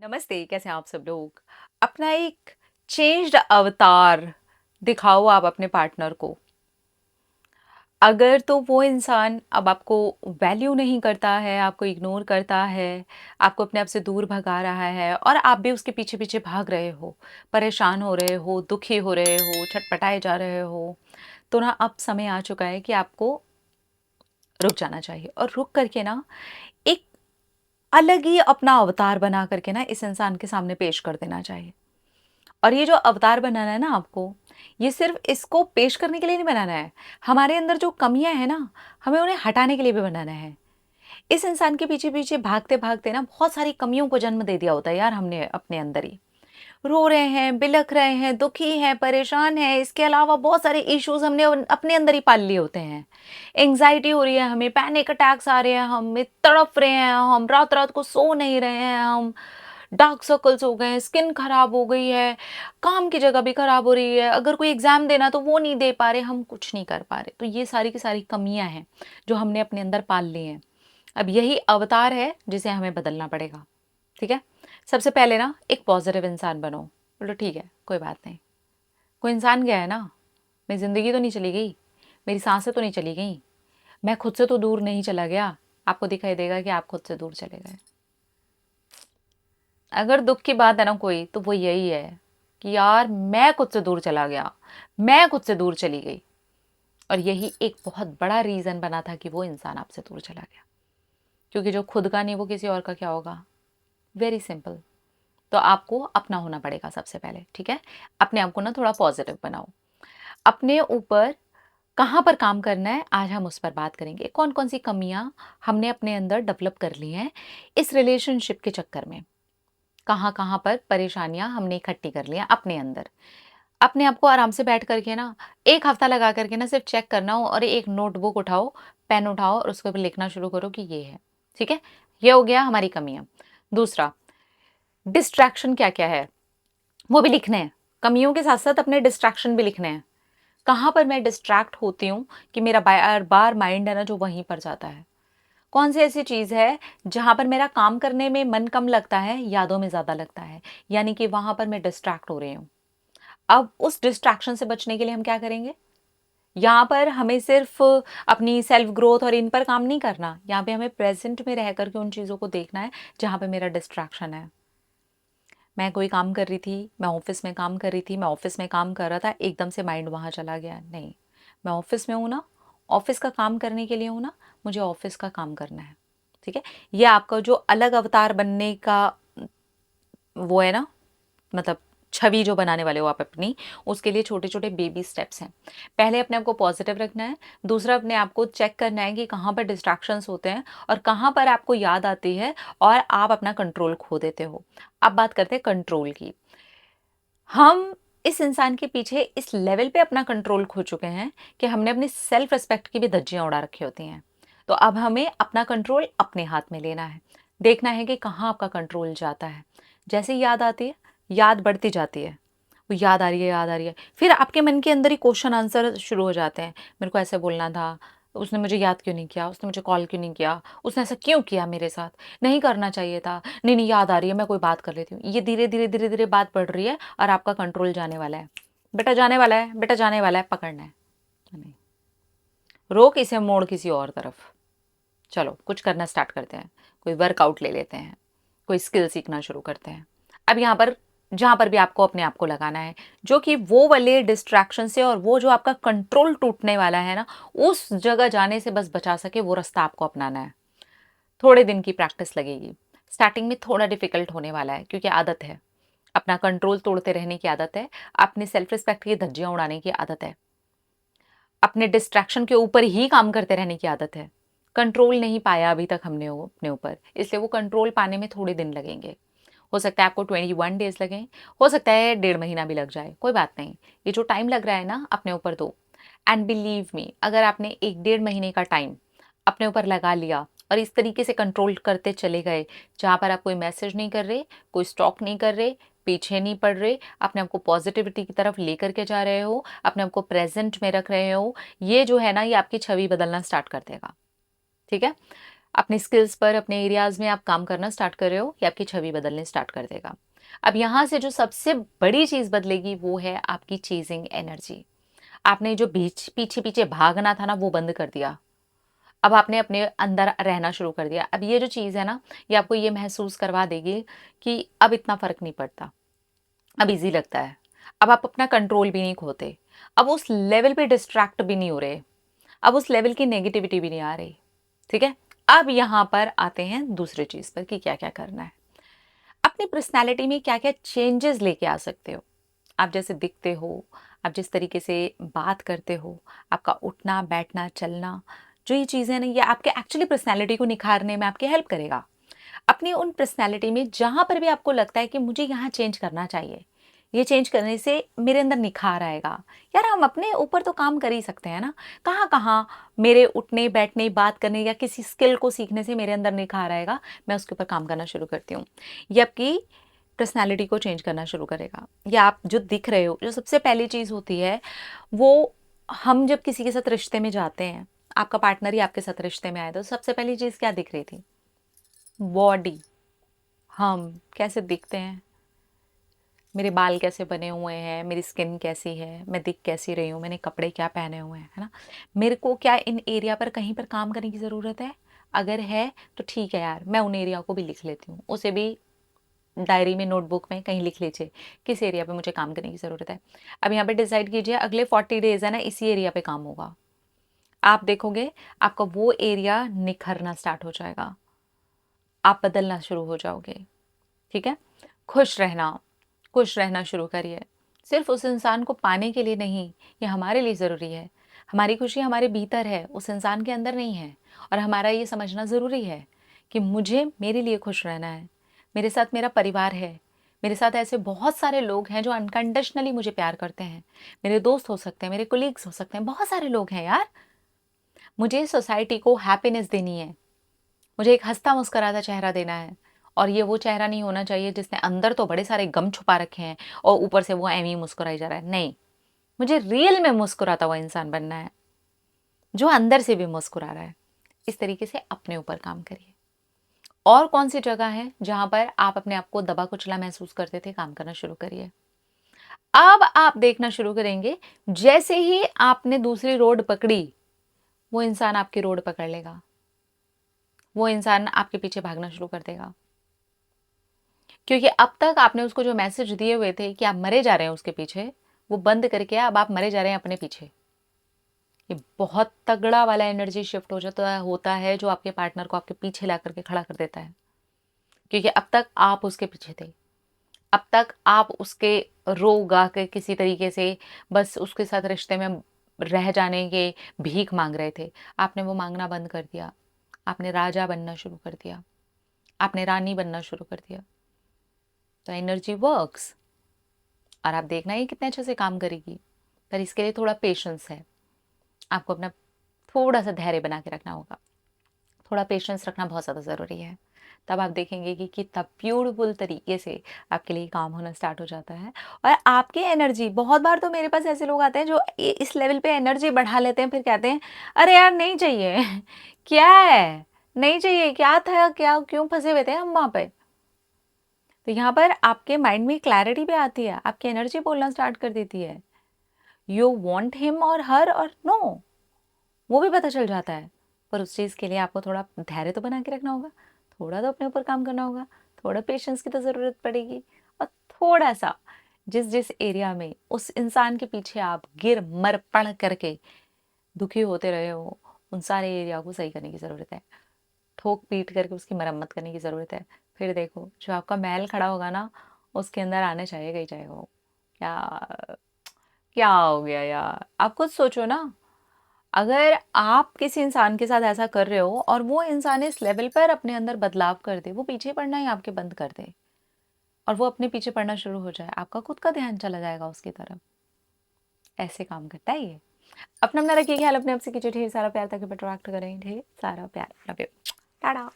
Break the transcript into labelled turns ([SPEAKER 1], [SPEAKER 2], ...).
[SPEAKER 1] नमस्ते, कैसे हैं आप सब लोग। अपना एक चेंज्ड अवतार दिखाओ आप अपने पार्टनर को। अगर तो वो इंसान अब आपको वैल्यू नहीं करता है, आपको इग्नोर करता है, आपको अपने आप से दूर भगा रहा है और आप भी उसके पीछे पीछे भाग रहे हो, परेशान हो रहे हो, दुखी हो रहे हो, छटपटाए जा रहे हो, तो ना अब समय आ चुका है कि आपको रुक जाना चाहिए और रुक करके ना एक अलग ही अपना अवतार बना करके ना इस इंसान के सामने पेश कर देना चाहिए। और ये जो अवतार बनाना है ना आपको, ये सिर्फ़ इसको पेश करने के लिए नहीं बनाना है। हमारे अंदर जो कमियाँ हैं ना, हमें उन्हें हटाने के लिए भी बनाना है। इस इंसान के पीछे-पीछे भागते-भागते ना बहुत सारी कमियों को जन्म दे दिया होता है यार हमने अपने अंदर ही। रो रहे हैं, बिलख रहे हैं, दुखी हैं, परेशान हैं, इसके अलावा बहुत सारे इश्यूज़ हमने अपने अंदर ही पाल लिए होते हैं। एंग्ज़ायटी हो रही है हमें, पैनिक अटैक्स आ रहे हैं, हम तड़प रहे हैं, हम रात-रात को सो नहीं रहे हैं, हम डार्क सर्कल्स हो गए हैं, स्किन खराब हो गई है, काम की जगह भी खराब हो रही है, अगर कोई एग्ज़ाम देना तो वो नहीं दे पा रहे, हम कुछ नहीं कर पा रहे। तो ये सारी की सारी कमियाँ हैं, जो हमने अपने अंदर पाल ली हैं। अब यही अवतार है जिसे हमें बदलना पड़ेगा, ठीक है? सबसे पहले ना एक पॉज़िटिव इंसान बनो। बोलो ठीक है, कोई बात नहीं। कोई इंसान गया है ना, मेरी ज़िंदगी तो नहीं चली गई, मेरी साँसें तो नहीं चली गईं, मैं खुद से तो दूर नहीं चला गया। आपको दिखाई देगा कि आप खुद से दूर चले गए। अगर दुःख की बात है ना कोई, तो वो यही है कि यार मैं खुद से दूर चला गया, मैं खुद से दूर चली गई। और यही एक बहुत बड़ा रीज़न बना था कि वो इंसान आपसे दूर चला गया। क्योंकि जो खुद का नहीं वो किसी और का क्या होगा? Very simple. तो आपको अपना होना पड़ेगा सबसे पहले, ठीक है? अपने आप को ना थोड़ा पॉज़िटिव बनाओ। अपने ऊपर कहाँ पर काम करना है, आज हम उस पर बात करेंगे। कौन-कौन सी कमियाँ हमने अपने अंदर डेवलप कर ली हैं इस रिलेशनशिप के चक्कर में। कहाँ-कहाँ पर परेशानियाँ हमने इकट्ठी कर ली हैं अपने अंदर। अपने आप को आराम से बैठ करके ना 1 हफ्ता लगा करके ना सिर्फ चेक करना हो और एक नोटबुक उठाओ, पेन उठाओ और उसके ऊपर लिखना शुरू करो कि ये है, ठीक है? ये हो गया हमारी कमियाँ। दूसरा, डिस्ट्रैक्शन क्या-क्या है, वो भी लिखने हैं। कमियों के साथ-साथ अपने डिस्ट्रैक्शन भी लिखने हैं। कहाँ पर मैं डिस्ट्रैक्ट होती हूँ कि मेरा बार-बार माइंड है ना जो वहीं पर जाता है। कौन सी ऐसी चीज़ है जहाँ पर मेरा काम करने में मन कम लगता है, यादों में ज़्यादा लगता है, यानी कि वहाँ पर मैं डिस्ट्रैक्ट हो रही हूँ। अब उस डिस्ट्रैक्शन से बचने के लिए हम क्या करेंगे? यहाँ पर हमें सिर्फ़ अपनी सेल्फ ग्रोथ और इन पर काम नहीं करना, यहाँ पे हमें प्रेज़ेंट में रह कर के उन चीज़ों को देखना है, जहाँ पे मेरा डिस्ट्रैक्शन है। मैं कोई काम कर रही थी, मैं ऑफ़िस में काम कर रही थी, मैं ऑफ़िस में काम कर रहा था, एकदम से माइंड वहाँ चला गया, नहीं। मैं ऑफ़िस में हूँ ना, ऑफ़िस का काम करने के लिए हूँ ना, मुझे ऑफ़िस का काम करना है, ठीक है? ये आपका जो अलग अवतार बनने का वो है ना, मतलब छवि जो बनाने वाले हो आप अपनी, उसके लिए छोटे-छोटे बेबी स्टेप्स हैं। पहले अपने आप को पॉज़िटिव रखना है, दूसरा अपने आप को चेक करना है कि कहाँ पर डिस्ट्रैक्शंस होते हैं और कहाँ पर आपको याद आती है और आप अपना कंट्रोल खो देते हो। अब बात करते हैं कंट्रोल की। हम इस इंसान के पीछे इस लेवल पे अपना कंट्रोल खो चुके हैं कि हमने अपनी सेल्फ रिस्पेक्ट की भी धज्जियां उड़ा रखी होती हैं। तो अब हमें अपना कंट्रोल अपने हाथ में लेना है। देखना है कि कहाँ आपका कंट्रोल जाता है। जैसे ही याद आती है, याद बढ़ती जाती है। वो याद आ रही है, याद आ रही है। फिर आपके मन के अंदर ही क्वेश्चन आंसर शुरू हो जाते हैं। मेरे को ऐसे बोलना था, उसने मुझे याद क्यों नहीं किया? उसने मुझे कॉल क्यों नहीं किया? उसने ऐसा क्यों किया मेरे साथ? नहीं करना चाहिए था। नहीं, नहीं याद आ रही है, मैं कोई बात कर लेती हूँ। ये धीरे-धीरे, धीरे-धीरे बात बढ़ रही है और आपका कंट्रोल जाने वाला है। बेटा जाने वाला है, बेटा जाने वाला है, पकड़ना है। नहीं, रोक इसे मोड़ किसी और तरफ। चलो कुछ करना स्टार्ट करते हैं। कोई वर्कआउट ले लेते हैं, कोई स्किल सीखना शुरू करते हैं। अब यहाँ पर जहाँ पर भी आपको अपने आप को लगाना है, जो कि वो वाले डिस्ट्रैक्शन से और वो जो आपका कंट्रोल टूटने वाला है ना, उस जगह जाने से बस बचा सके वो रास्ता आपको अपनाना है। थोड़े दिन की प्रैक्टिस लगेगी। स्टार्टिंग में थोड़ा डिफ़िकल्ट होने वाला है क्योंकि आदत है। अपना कंट्रोल तोड़ते रहने की आदत है, अपनी सेल्फ रिस्पेक्ट की धज्जियाँ उड़ाने की आदत है, अपने डिस्ट्रैक्शन के ऊपर ही काम करते रहने की आदत है। कंट्रोल नहीं पाया अभी तक हमने वो अपने ऊपर, इसलिए वो कंट्रोल पाने में थोड़े दिन लगेंगे। हो सकता है आपको 21 डेज़ लगें, हो सकता है डेढ़ महीना भी लग जाए, कोई बात नहीं। ये जो टाइम लग रहा है ना अपने ऊपर दो। एंड बिलीव मी, अगर आपने 1 डेढ़ महीने का टाइम अपने ऊपर लगा लिया और इस तरीके से कंट्रोल करते चले गए, जहाँ पर आप कोई मैसेज नहीं कर रहे, कोई स्टॉक नहीं कर रहे, पीछे नहीं पड़ रहे, अपने आप को पॉजिटिविटी की तरफ लेकर के जा रहे हो, अपने आप को प्रेज़ेंट में रख रहे हो, ये जो है ना, ये आपकी छवि बदलना स्टार्ट कर देगा, ठीक है? अपने स्किल्स पर, अपने एरियाज़ में आप काम करना स्टार्ट कर रहे हो, ये आपकी छवि बदलने स्टार्ट कर देगा। अब यहाँ से जो सबसे बड़ी चीज़ बदलेगी वो है आपकी चेज़िंग एनर्जी। आपने जो पीछे-पीछे भागना था ना वो बंद कर दिया। अब आपने अपने अंदर रहना शुरू कर दिया। अब ये जो चीज़ है ना, ये आपको ये महसूस करवा देगी कि अब इतना फ़र्क नहीं पड़ता, अब ईज़ी लगता है। अब आप अपना कंट्रोल भी नहीं खोते। अब उस लेवल पे डिस्ट्रैक्ट भी नहीं हो रहे। अब उस लेवल की नेगेटिविटी भी नहीं आ रही। ठीक है? अब यहाँ पर आते हैं दूसरी चीज़ पर कि क्या-क्या करना है। अपनी पर्सनैलिटी में क्या-क्या चेंजेस लेके आ सकते हो। आप जैसे दिखते हो, आप जिस तरीके से बात करते हो, आपका उठना, बैठना, चलना, जो ये चीज़ें हैं ना, ये आपके एक्चुअली पर्सनैलिटी को निखारने में आपकी हेल्प करेगा। अपनी उन पर्सनैलिटी में जहाँ पर भी आपको लगता है कि मुझे यहाँ चेंज करना चाहिए, ये चेंज करने से मेरे अंदर निखार आएगा। यार हम अपने ऊपर तो काम कर ही सकते हैं ना, कहाँ-कहाँ मेरे उठने, बैठने, बात करने या किसी स्किल को सीखने से मेरे अंदर निखार आएगा, मैं उसके ऊपर काम करना शुरू करती हूँ। ये आपकी पर्सनैलिटी को चेंज करना शुरू करेगा। या आप जो दिख रहे हो, जो सबसे पहली चीज़ होती है, वो हम जब किसी के साथ रिश्ते में जाते हैं, आपका पार्टनर ही आपके साथ रिश्ते में आया, तो सबसे पहली चीज़ क्या दिख रही थी? बॉडी। हम कैसे दिखते हैं, मेरे बाल कैसे बने हुए हैं, मेरी स्किन कैसी है, मैं दिख कैसी रही हूँ, मैंने कपड़े क्या पहने हुए हैं, है ना? मेरे को क्या इन एरिया पर कहीं पर काम करने की ज़रूरत है? अगर है, तो ठीक है यार, मैं उन एरिया को भी लिख लेती हूँ। उसे भी डायरी में, नोटबुक में कहीं लिख लीजिए, किस एरिया पे मुझे काम करने की ज़रूरत है। अब यहाँ पे डिसाइड कीजिए अगले 40 डेज़ है ना, इसी एरिया पे काम होगा। आप देखोगे, आपका वो एरिया निखरना स्टार्ट हो जाएगा। आप बदलना शुरू हो जाओगे, ठीक है? खुश रहना शुरू करिए। सिर्फ़ उस इंसान को पाने के लिए नहीं, ये हमारे लिए ज़रूरी है। हमारी खुशी हमारे भीतर है, उस इंसान के अंदर नहीं है। और हमारा ये समझना ज़रूरी है कि मुझे मेरे लिए खुश रहना है। मेरे साथ मेरा परिवार है। मेरे साथ ऐसे बहुत सारे लोग हैं जो अनकंडीशनली मुझे प्यार करते हैं। मेरे दोस्त हो सकते हैं, मेरे कोलीग्स हो सकते हैं, बहुत सारे लोग हैं यार। मुझे सोसाइटी को हैप्पीनेस देनी है। मुझे एक हँसता मुस्कुराता चेहरा देना है। और ये वो चेहरा नहीं होना चाहिए जिसने अंदर तो बड़े सारे गम छुपा रखे हैं और ऊपर से वो ऐवें ही मुस्कुराई जा रहा है। नहीं, मुझे रियल में मुस्कुराता हुआ इंसान बनना है, जो अंदर से भी मुस्कुरा रहा है। इस तरीके से अपने ऊपर काम करिए। और कौन-सी जगह है जहाँ पर आप अपने आप को दबा-कुचला महसूस करते थे, काम करना शुरू करिए। अब आप देखना शुरू करेंगे, जैसे ही आपने दूसरी रोड पकड़ी, वो इंसान आपकी रोड पकड़ लेगा। वो इंसान आपके पीछे भागना शुरू कर देगा। क्योंकि अब तक आपने उसको जो मैसेज दिए हुए थे कि आप मरे जा रहे हैं उसके पीछे, वो बंद करके अब आप मरे जा रहे हैं अपने पीछे। ये बहुत तगड़ा वाला एनर्जी शिफ्ट हो जाता होता है जो आपके पार्टनर को आपके पीछे ला करके खड़ा कर देता है। क्योंकि अब तक आप उसके पीछे थे। अब तक आप उसके रो गा के किसी तरीके से बस उसके साथ रिश्ते में रह जाने के भीख माँग रहे थे। आपने वो माँगना बंद कर दिया। आपने राजा बनना शुरू कर दिया। आपने रानी बनना शुरू कर दिया। तो एनर्जी वर्क्स। और आप देखना ये कितने अच्छे से काम करेगी। पर इसके लिए थोड़ा पेशेंस है। आपको अपना थोड़ा-सा धैर्य बना के रखना होगा। थोड़ा पेशेंस रखना बहुत ज़्यादा ज़रूरी है। तब आप देखेंगे कि कितना ब्यूटीफुल तरीके से आपके लिए काम होना स्टार्ट हो जाता है। और आपकी एनर्जी, बहुत बार तो मेरे पास ऐसे लोग आते हैं जो इस लेवल पे एनर्जी बढ़ा लेते हैं, फिर कहते हैं, अरे यार नहीं चाहिए। क्या है, नहीं चाहिए, क्या था, क्या क्यों फंसे हुए थे हम वहाँ पे। तो यहाँ पर आपके माइंड में क्लैरिटी भी आती है, आपकी एनर्जी बोलना स्टार्ट कर देती है, यू वॉन्ट हिम और हर और नो, वो भी पता चल जाता है। पर उस चीज़ के लिए आपको थोड़ा धैर्य तो बना के रखना होगा, थोड़ा तो अपने ऊपर काम करना होगा, थोड़ा पेशेंस की तो ज़रूरत पड़ेगी। और थोड़ा सा जिस जिस एरिया में उस इंसान के पीछे आप गिर मर पड़ करके दुखी होते रहे हो, उन सारे एरिया को सही करने की ज़रूरत है, ठोक पीट करके उसकी मरम्मत करने की ज़रूरत है। फिर देखो जो आपका महल खड़ा होगा ना, उसके अंदर आने चाहिए ही चाहिए वो। क्या क्या हो गया यार, आप खुद सोचो ना। अगर आप किसी इंसान के साथ ऐसा कर रहे हो और वो इंसान इस लेवल पर अपने अंदर बदलाव कर दे, वो पीछे पड़ना ही आपके बंद कर दे और वो अपने पीछे पड़ना शुरू हो जाए, आपका खुद का ध्यान चला जाएगा उसकी तरफ। ऐसे काम करता है ये। अपना रखिए ख्याल, अपने आप से कीजिए ढेर सारा प्यार ताकि अट्रैक्ट करें ढेर सारा प्यार। Love you. टाटा।